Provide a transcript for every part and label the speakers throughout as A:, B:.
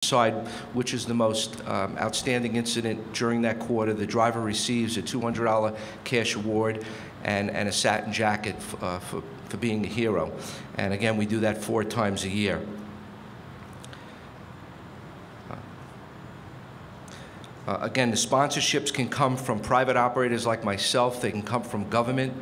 A: decide which is the most outstanding incident during that quarter. The driver receives a $200 cash award and a satin jacket for being a hero. And again, we do that 4 times a year. Again, the sponsorships can come from private operators like myself. They can come from government.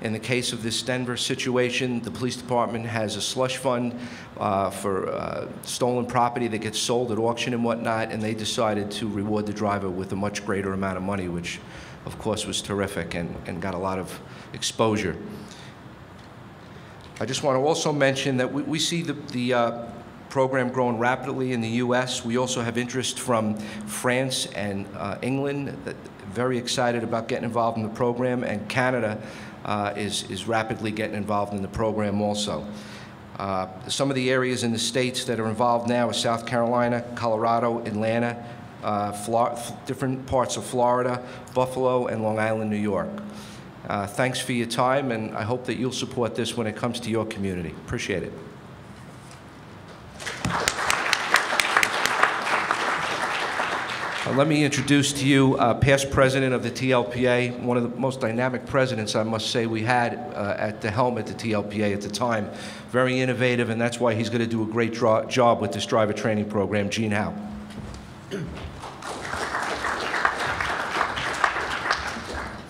A: In the case of this Denver situation, the police department has a slush fund for stolen property that gets sold at auction and whatnot, and they decided to reward the driver with a much greater amount of money, which of course was terrific and got a lot of exposure. I just want to also mention that we see the program growing rapidly in the U.S. We also have interest from France and England, very excited about getting involved in the program, and Canada is rapidly getting involved in the program also. Some of the areas in the states that are involved now are South Carolina, Colorado, Atlanta, different parts of Florida, Buffalo, and Long Island, New York. Thanks for your time, and I hope that you'll support this when it comes to your community. Appreciate it. Let me introduce to you past president of the TLPA, one of the most dynamic presidents, I must say, we had at the helm at the TLPA at the time. Very innovative, and that's why he's going to do a great job with this driver training program. Gene Howe.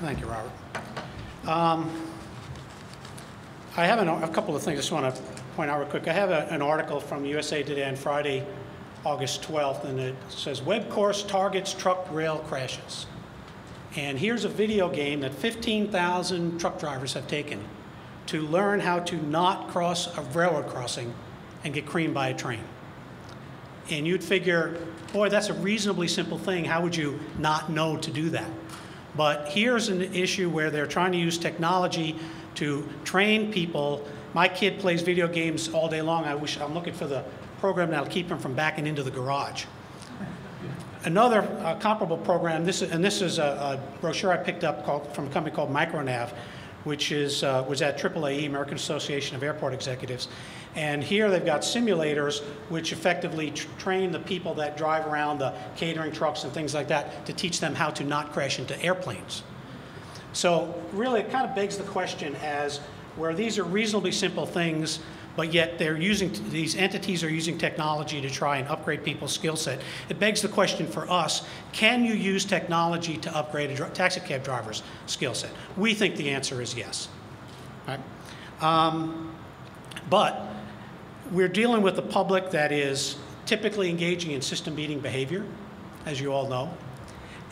B: Thank you, Robert. I have a couple of things I just want to point out real quick. I have an article from USA Today on Friday, August 12th, and it says, Web course targets truck rail crashes. And here's a video game that 15,000 truck drivers have taken to learn how to not cross a railroad crossing and get creamed by a train. And you'd figure, boy, that's a reasonably simple thing. How would you not know to do that? But here's an issue where they're trying to use technology to train people. My kid plays video games all day long. I'm looking for the program that'll keep him from backing into the garage. Another comparable program, this is a brochure I picked up from a company called Micronav, which was at AAAE, American Association of Airport Executives. And here they've got simulators which effectively train the people that drive around the catering trucks and things like that to teach them how to not crash into airplanes. So really it kind of begs the question as where these are reasonably simple things, but yet these entities are using technology to try and upgrade people's skill set. It begs the question for us, can you use technology to upgrade a taxi cab driver's skill set? We think the answer is yes. Right? But we're dealing with a public that is typically engaging in system-beating behavior, as you all know.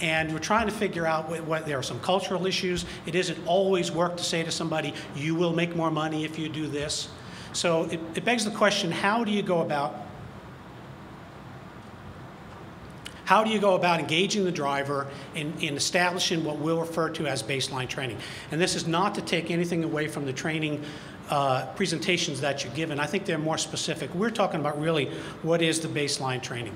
B: And we're trying to figure out what there are some cultural issues. It isn't always work to say to somebody, you will make more money if you do this. So it begs the question, how do you go about engaging the driver in establishing what we'll refer to as baseline training? And this is not to take anything away from the training presentations that you're given. I think they're more specific. We're talking about really what is the baseline training.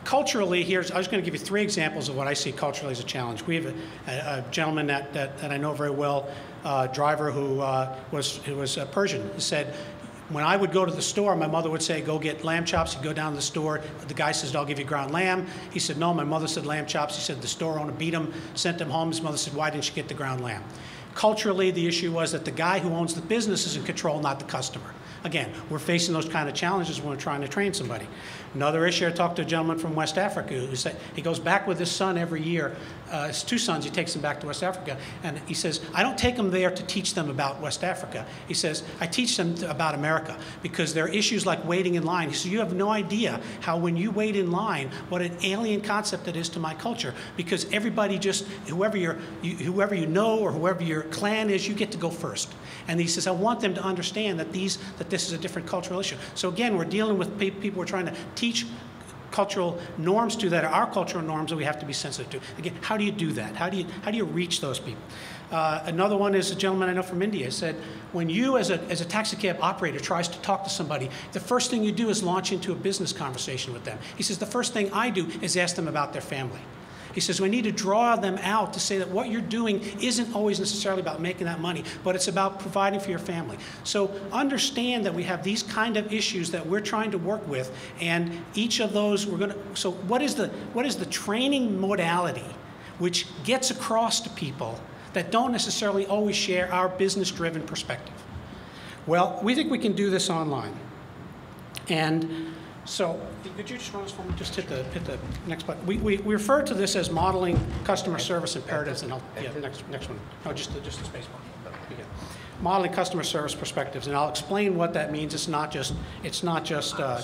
B: Culturally, I was going to give you 3 examples of what I see culturally as a challenge. We have a gentleman that I know very well, a driver who was Persian. He said, when I would go to the store, my mother would say, go get lamb chops. He'd go down to the store. The guy says, I'll give you ground lamb. He said, no, my mother said lamb chops. He said, the store owner beat him, sent him home. His mother said, why didn't you get the ground lamb? Culturally, the issue was that the guy who owns the business is in control, not the customer. Again, we're facing those kind of challenges when we're trying to train somebody. Another issue, I talked to a gentleman from West Africa who said he goes back with his son every year. His 2 sons, he takes them back to West Africa. And he says, I don't take them there to teach them about West Africa. He says, I teach them about America because there are issues like waiting in line. He says, you have no idea how when you wait in line, what an alien concept it is to my culture because everybody just, whoever you know or whoever your clan is, you get to go first. And he says, I want them to understand that this is a different cultural issue. So again, we're dealing with people we're trying to teach cultural norms to that are our cultural norms that we have to be sensitive to. Again, how do you do that? How do you reach those people? Another one is a gentleman I know from India. He said, when you as a taxi cab operator tries to talk to somebody, the first thing you do is launch into a business conversation with them. He says, the first thing I do is ask them about their family. He says we need to draw them out to say that what you're doing isn't always necessarily about making that money, but it's about providing for your family. So understand that we have these kind of issues that we're trying to work with, and each of those we're going to, so what is the training modality which gets across to people that don't necessarily always share our business-driven perspective? Well, we think we can do this online. And so, could you just run this for me? Just hit the next button. We refer to this as modeling customer service imperatives, and next one. No, just the space bar. Yeah. Modeling customer service perspectives, and I'll explain what that means. It's not just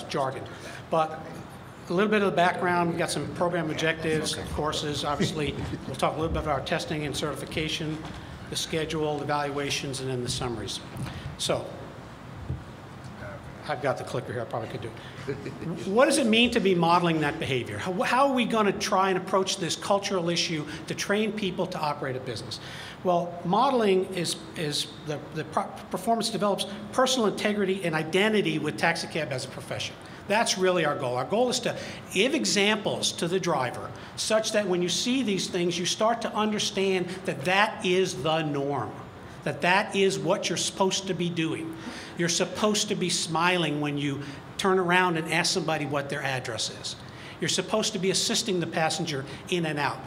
B: jargon, but a little bit of the background. We've got some program objectives, courses. Obviously, we'll talk a little bit about our testing and certification, the schedule, evaluations, and then the summaries. So, I've got the clicker here, I probably could do it. What does it mean to be modeling that behavior? How are we going to try and approach this cultural issue to train people to operate a business? Well, modeling is the performance develops personal integrity and identity with taxicab as a profession. That's really our goal. Our goal is to give examples to the driver such that when you see these things, you start to understand that that is the norm, that is what you're supposed to be doing. You're supposed to be smiling when you turn around and ask somebody what their address is. You're supposed to be assisting the passenger in and out.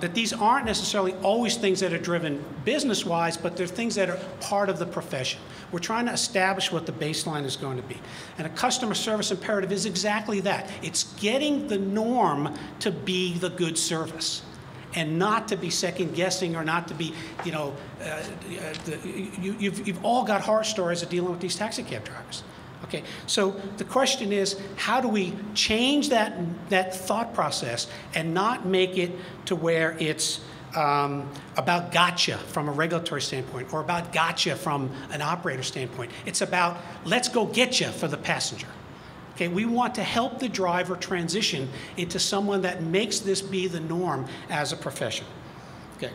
B: That these aren't necessarily always things that are driven business-wise, but they're things that are part of the profession. We're trying to establish what the baseline is going to be. And a customer service imperative is exactly that. It's getting the norm to be the good service, and not to be second guessing, or not to be, you've all got horror stories of dealing with these taxi cab drivers. Okay, so the question is, how do we change that thought process and not make it to where it's about gotcha from a regulatory standpoint, or about gotcha from an operator standpoint? It's about let's go get you for the passenger. Okay, we want to help the driver transition into someone that makes this be the norm as a profession. Okay,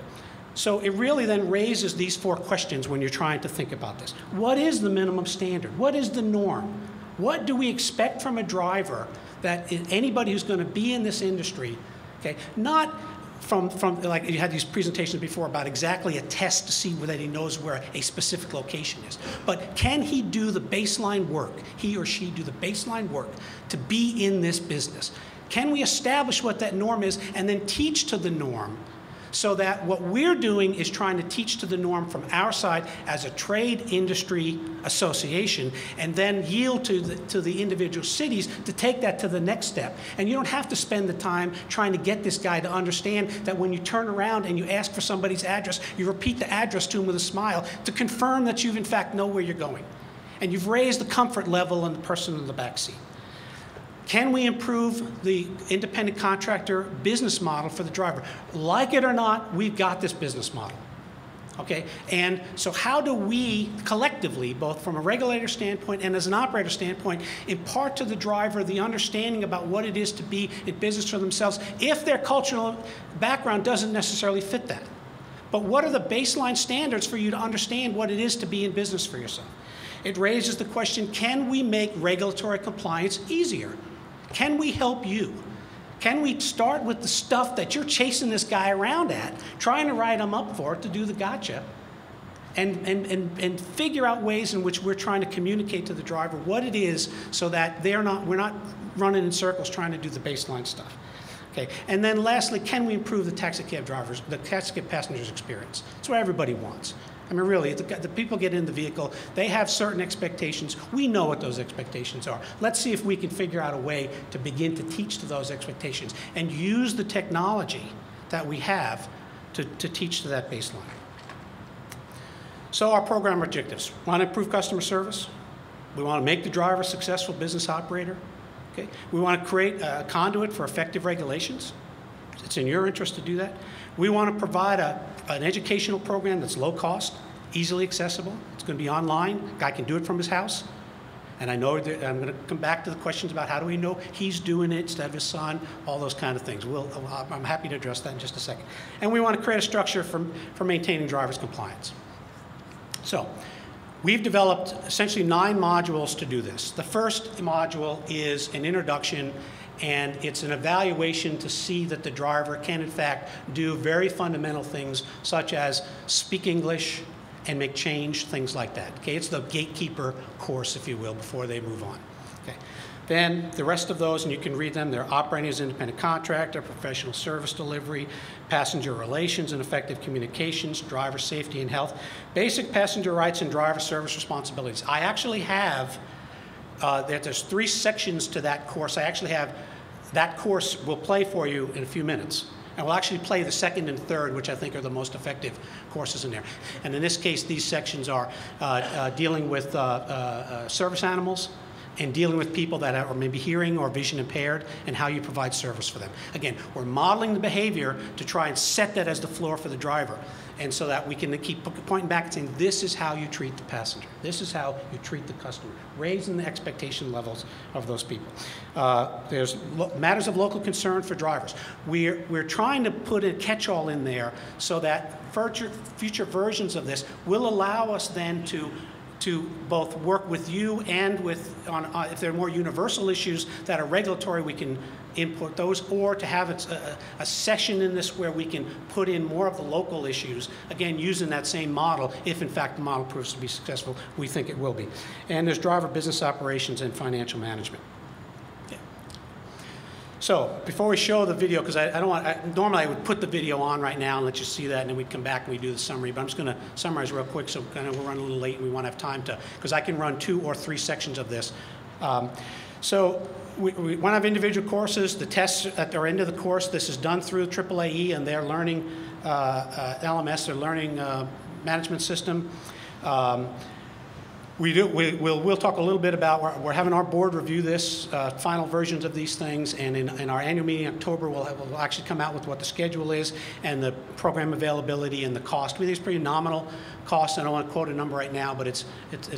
B: so it really then raises these 4 questions when you're trying to think about this. What is the minimum standard? What is the norm? What do we expect from a driver, that anybody who's going to be in this industry, okay, not from like you had these presentations before about exactly a test to see whether he knows where a specific location is. But can he do the baseline work, he or she do the baseline work to be in this business? Can we establish what that norm is and then teach to the norm, so that what we're doing is trying to teach to the norm from our side as a trade industry association, and then yield to the individual cities to take that to the next step. And you don't have to spend the time trying to get this guy to understand that when you turn around and you ask for somebody's address, you repeat the address to him with a smile to confirm that you in fact know where you're going. And you've raised the comfort level in the person in the back seat. Can we improve the independent contractor business model for the driver? Like it or not, we've got this business model. Okay? And so how do we collectively, both from a regulator standpoint and as an operator standpoint, impart to the driver the understanding about what it is to be in business for themselves if their cultural background doesn't necessarily fit that? But what are the baseline standards for you to understand what it is to be in business for yourself? It raises the question, can we make regulatory compliance easier? Can we help you? Can we start with the stuff that you're chasing this guy around at, trying to write him up for it to do the gotcha, and figure out ways in which we're trying to communicate to the driver what it is, so that we're not running in circles trying to do the baseline stuff. Okay. And then lastly, can we improve the taxicab passengers' experience? It's what everybody wants. I mean, really, the people get in the vehicle, they have certain expectations. We know what those expectations are. Let's see if we can figure out a way to begin to teach to those expectations and use the technology that we have to teach to that baseline. So our program objectives: we want to improve customer service. We want to make the driver a successful business operator. Okay? We want to create a conduit for effective regulations. It's in your interest to do that. We want to provide an educational program that's low cost, easily accessible. It's going to be online. A guy can do it from his house. And I know that I'm going to come back to the questions about how do we know he's doing it instead of his son, all those kind of things. I'm happy to address that in just a second. And we want to create a structure for maintaining driver's compliance. So we've developed essentially 9 modules to do this. The first module is an introduction And it's an evaluation to see that the driver can, in fact, do very fundamental things such as speak English and make change, things like that. Okay, it's the gatekeeper course, if you will, before they move on. Okay. Then the rest of those, and you can read them, they're operating as an independent contractor, professional service delivery, passenger relations and effective communications, driver safety and health, basic passenger rights and driver service responsibilities. I actually have, there's 3 sections to that course. I actually have, that course will play for you in a few minutes. And we'll actually play the 2nd and 3rd, which I think are the most effective courses in there. And in this case, these sections are dealing with service animals, and dealing with people that are maybe hearing or vision impaired, and how you provide service for them. Again, we're modeling the behavior to try and set that as the floor for the driver, and so that we can keep pointing back and saying, this is how you treat the passenger. This is how you treat the customer, raising the expectation levels of those people. There's matters of local concern for drivers. We're trying to put a catch-all in there so that future versions of this will allow us then to both work with you and with, if there are more universal issues that are regulatory, we can input those, or to have a session in this where we can put in more of the local issues, again, using that same model, if in fact the model proves to be successful. We think it will be. And there's driver business operations and financial management. So before we show the video, because I don't want, normally I would put the video on right now and let you see that, and then we'd come back and we'd do the summary, but I'm just going to summarize real quick, so kind of we're running a little late and we want to have time to, because I can run 2 or 3 sections of this. So we want to have individual courses. The tests at their end of the course, this is done through AAAE and their learning LMS, their learning management system. We'll talk a little bit about, we're having our board review this, final versions of these things, and in our annual meeting in October, we'll actually come out with what the schedule is and the program availability and the cost. We think it's pretty nominal cost. I don't want to quote a number right now, but it's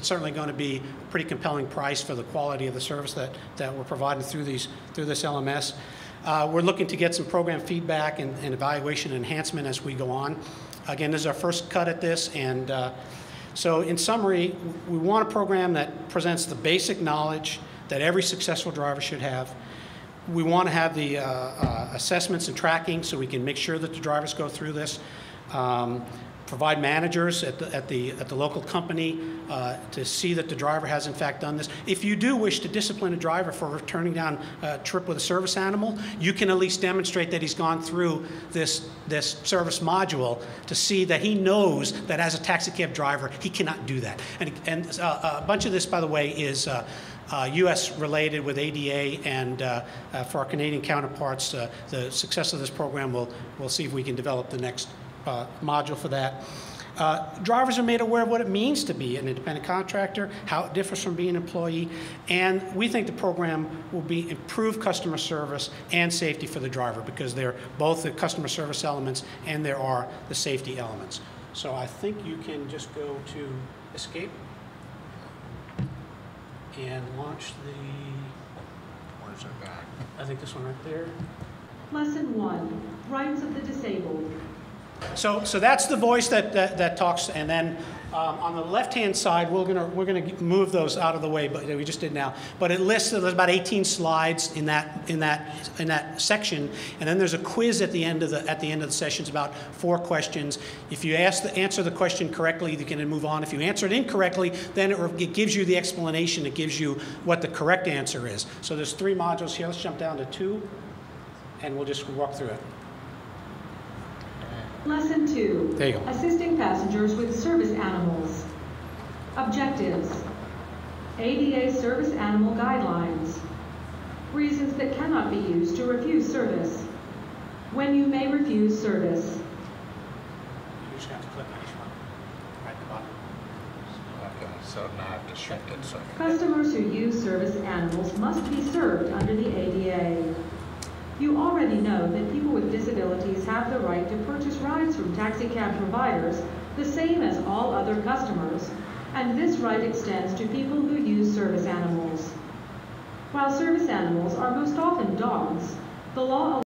B: certainly going to be a pretty compelling price for the quality of the service that we're providing through this LMS. We're looking to get some program feedback and evaluation and enhancement as we go on. Again, this is our first cut at this, and so in summary, we want a program that presents the basic knowledge that every successful driver should have. We want to have the assessments and tracking so we can make sure that the drivers go through this. Provide managers at the local company to see that the driver has in fact done this. If you do wish to discipline a driver for turning down a trip with a service animal, you can at least demonstrate that he's gone through this service module to see that he knows that as a taxi cab driver, he cannot do that. And a bunch of this, by the way, is U.S. related with ADA, and for our Canadian counterparts, the success of this program, we'll see if we can develop the next module for that. Drivers are made aware of what it means to be an independent contractor, how it differs from being an employee, and we think the program will be improve customer service and safety for the driver, because they're both the customer service elements and there are the safety elements. So I think you can just go to Escape and launch the,
C: Where's it back?
B: I think this one right there.
D: Lesson 1, Rights of the Disabled.
B: So that's the voice that talks, and then on the left-hand side, we're gonna move those out of the way, but we just did now. But it lists, there's about 18 slides in that section, and then there's a quiz at the end of the session. It's about 4 questions. If you answer the question correctly, you can then move on. If you answer it incorrectly, then it gives you the explanation. It gives you what the correct answer is. So there's 3 modules here. Let's jump down to 2, and we'll just walk through it.
D: Lesson 2,
B: there you go.
D: Assisting passengers with service animals. Objectives. ADA service animal guidelines. Reasons that cannot be used to refuse service. When you may refuse service.
B: You just have to click on each one. Right at the bottom.
C: Okay, so now I have to shift it. So
D: Customers who use service animals must be served under the ADA. You already know that people with disabilities have the right to purchase rides from taxi cab providers, the same as all other customers, and this right extends to people who use service animals. While service animals are most often dogs, the law